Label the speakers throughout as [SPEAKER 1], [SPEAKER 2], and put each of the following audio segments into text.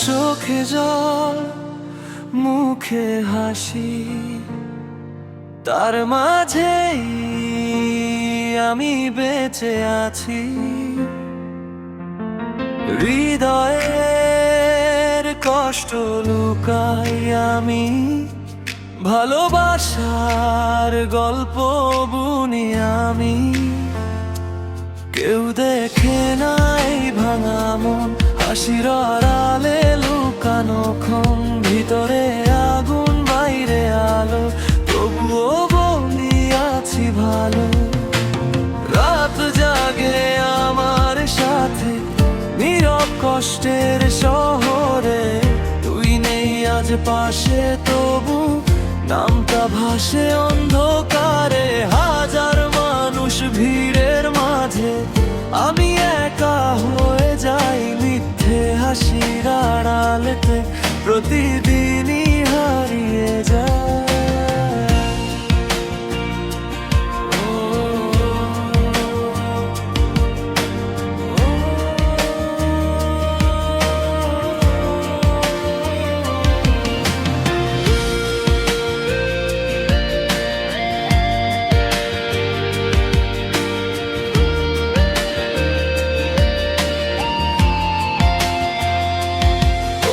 [SPEAKER 1] চোখে জল মুখে হাসি, তার মাঝেই আমি বেঁচে আছি। হৃদয়ের কষ্ট লুকাই আমি, ভালোবাসার গল্প বুনি আমি। কেউ দেখে নাই ভাঙা মন, হাসির আড়ালে লুকানো ক্ষণ। ভিতরে আগুন বাইরে আলো, তবুও বলি আছি ভালো। রাত জাগে আমার সাথে নীরব কষ্টের শহরে, তুই নেই আজ পাশে তবু নামটা ভাসে অন্ধকারে। হাজার মানুষ ভিড়ের মাঝে আমি একা হয়ে যাই, মিথ্যে হাসির আড়ালেতে প্রতিদিনই হারিয়ে যায়।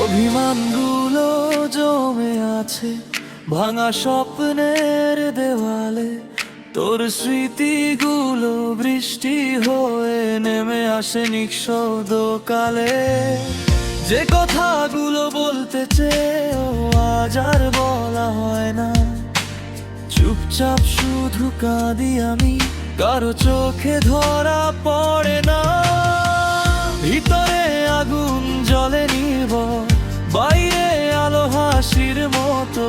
[SPEAKER 1] অভিমানগুলো জমে আছে ভাঙা স্বপ্নের দেওয়ালে, তোর স্মৃতিগুলো বৃষ্টি হয়ে নেমে আসে নিঃশব্দ কালে। যে কথাগুলো বলতে চেয়েও আজ আর বলা হয় না, চুপচাপ শুধু কাঁদি আমি, কারো চোখে ধরা পড়ে না। ভিতরে আগুন জ্বলে নির্ভর, বাইরে আলো হাসির মতো।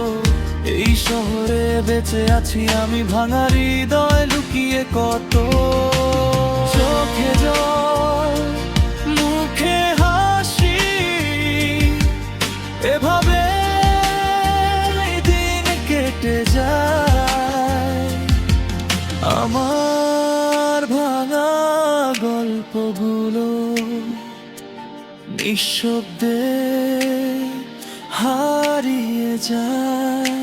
[SPEAKER 1] এই শহরে বেঁচে আছি আমি, ভাঙা হৃদয় লুকিয়ে কত। চোখে জল মুখে হাসি, এভাবে দিন কেটে যায়। আমার ভাঙা গল্পগুলো নিঃশব্দে হারিয়ে যায়।